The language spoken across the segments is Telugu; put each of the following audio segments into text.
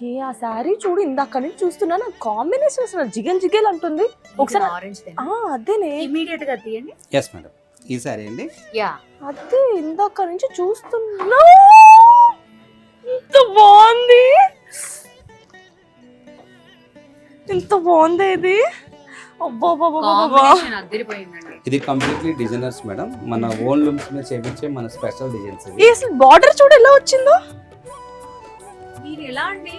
ఏ ఆ శారీ చూడు, ఇందాక నుంచి చూస్తున్నాను, కాంబినేషన్ అసలు జిగేల్ జిగేల్ అంటుంది. ఒకసారి ఆరెంజ్ అదేనే ఇమీడియట్ గా తీయండి. ఎస్ మేడం, ఈ సారీ అండి. యా అదే ఇందాక నుంచి చూస్తున్నా. ఎంత బాగుంది, ఎంత బాగుంది ఇది. అబ్బా కాంబినేషన్ అదిరిపోయిందండి. ఇది కంప్లీట్లీ డిజైనర్స్ మేడం, మన ఓన్ లూమ్స్ మీద చేపించే మన స్పెషల్ డిజైన్స్ ఇవి. ఈ అసలు బార్డర్ చూడు ఎలా వచ్చిందో. మీరు ఎలా అండి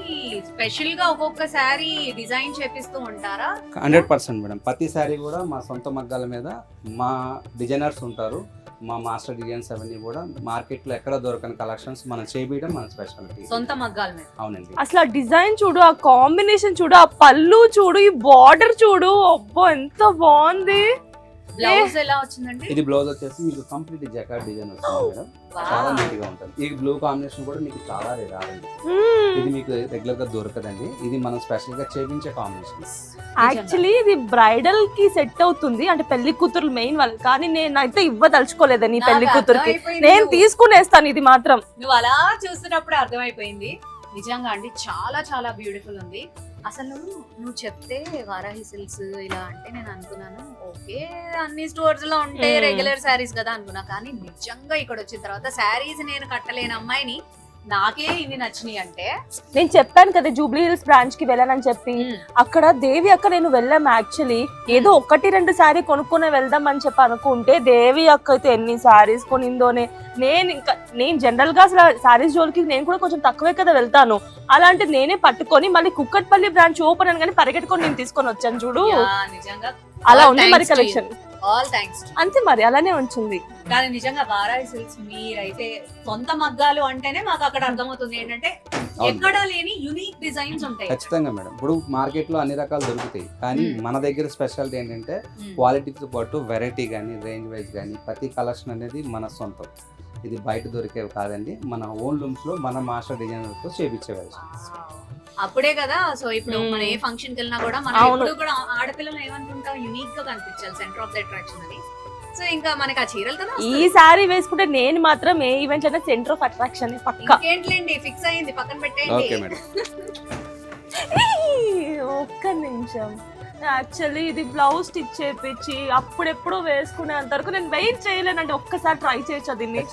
స్పెషల్ గా ఒక్కొక్క శారీ డిజైన్ చేపిస్తూ ఉంటారా? 100% మేడం, ప్రతి సారీ కూడా మా సొంత మగ్గాల మీద మా డిజైనర్స్ ఉంటారు. మా మాస్టర్ డిజైన్స్ అవన్నీ కూడా మార్కెట్ లో ఎక్కడ దొరకని కలెక్షన్స్ మనం చేపించడం మన స్పెషాలిటీ. సొంత మగ్గాల మీద. అవునండి. అసలు ఆ డిజైన్ చూడు, ఆ కాంబినేషన్ చూడు, ఆ పళ్ళు చూడు, ఈ బార్డర్ చూడు, అబ్బో ఎంత బాగుంది. బ్లౌజ్ ఎలా వచ్చిందండి? ఇది బ్లౌజ్ వచ్చేసి మీకు కంప్లీట్ జకార్డ్ డిజైన్ వస్తుంది మేడం, చాలా నీట్ గా ఉంటుంది. ఈ బ్లూ కాంబినేషన్ కూడా మీకు చాలా రేర్. ఇది మీకు రెగ్యులర్ గా దొరకదండి, ఇది మనం స్పెషల్ గా చేపించే కాంబినేషన్. యాక్చువల్లీ ఇది బ్రైడల్ కి సెట్ అవుతుంది, అంటే పెళ్లి కూతురు మెయిన్ వాళ్ళు, కానీ నేనైతే ఇవ్వదలుచుకోలేదని ఈ పెళ్లి కూతురుకి. నేను తీసుకునేస్తాను ఇది మాత్రం. నువ్వు అలా చూస్తున్నప్పుడు అర్థమైపోయింది. నిజంగా అండి చాలా చాలా బ్యూటిఫుల్ ఉంది. అసలు నువ్వు చెప్తే వారాహి సిల్క్స్ ఇలా అంటే నేను అనుకున్నాను ఓకే అన్ని స్టోర్స్ లో ఉంటే రెగ్యులర్ శారీస్ కదా అనుకున్నా, కానీ నిజంగా ఇక్కడ వచ్చిన తర్వాత శారీస్ నేను కట్టలేని అమ్మాయిని నాకే ఇవి నచ్చినాయి అంటే. నేను చెప్పాను కదా జూబ్లీ హిల్స్ బ్రాంచ్ కి వెళ్ళానని చెప్పి, అక్కడ దేవి అక్క నేను వెళ్ళాం. యాక్చువల్లీ ఏదో 1-2 శారీ కొనుక్కొని వెళ్దాం అని చెప్పి అనుకుంటే, దేవి అక్క అయితే ఎన్ని శారీస్ కొనిందోనే. నేను జనరల్ గా అసలు శారీస్ జోలికి నేను కూడా కొంచెం తక్కువే కదా వెళ్తాను, అలాంటి నేనే పట్టుకొని మళ్ళీ కుక్కట్పల్లి బ్రాంచ్ ఓపెన్ అని కానీ పరిగెట్టుకొని నేను తీసుకొని వచ్చాను చూడు. నిజంగా అలా ఉంది మరి కలెక్షన్. All thanks. అంతే మరి అలానే ఉంటుంది. కానీ నిజంగా వారాహి సిల్క్స్ మీరైతే సొంత మగ్గాలు అంటేనే మాకు అక్కడ అర్థమవుతుంది ఏంటంటే ఎక్కడా లేని యూనిక్ డిజైన్స్ ఉంటాయి. ఖచ్చితంగా మేడం, ఇప్పుడు మార్కెట్ లో అన్ని రకాలు దొరుకుతాయి, కానీ మన దగ్గర స్పెషాలిటీ ఏంటంటే క్వాలిటీతో పాటు వెరైటీ కానీ రేంజ్ వైజ్ కానీ ప్రతి కలెక్షన్ అనేది మన సొంతం. ఇది బయట దొరికేవి కాదండి, మన ఓన్ లూమ్స్ లో మన మాస్టర్ డిజైనర్ తో చేపించేవారు. అప్పుడే కదా. సో ఇప్పుడు మన ఏ ఫంక్షన్ కి వెళ్ళినా కూడా మనం ఎప్పుడు కూడా ఆడపిల్లలు ఏమనుకుంటాం, యూనిక్ గా కనిపించాలి, సెంటర్ ఆఫ్ ద అట్రాక్షన్ అని. సో ఇంకా మనకి ఆ చీరలు కదా. ఈ సారీ వేసుకుంటే నేను మాత్రం ఏ ఈవెంట్ అయినా సెంటర్ ఆఫ్ అట్రాక్షన్ పక్కా. ఏంట్లేండి ఫిక్స్ అయింది, పక్కన ఓకే పెట్టేయండి. మేడం. ఒక్క నిమిషం, యాక్చువల్లీ ఇది బ్లౌజ్ స్టిచ్ చేపించి అప్పుడెప్పుడు వేసుకునేంత వరకు నేను వెయిట్ చేయలేనంటే ఒక్కసారి ట్రై చేయొచ్చు దీన్ని.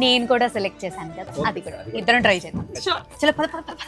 నేను కూడా సెలెక్ట్ చేశాను కదా, అది కూడా ఇద్దరం ట్రై చేద్దాం. చలో పద పద పద.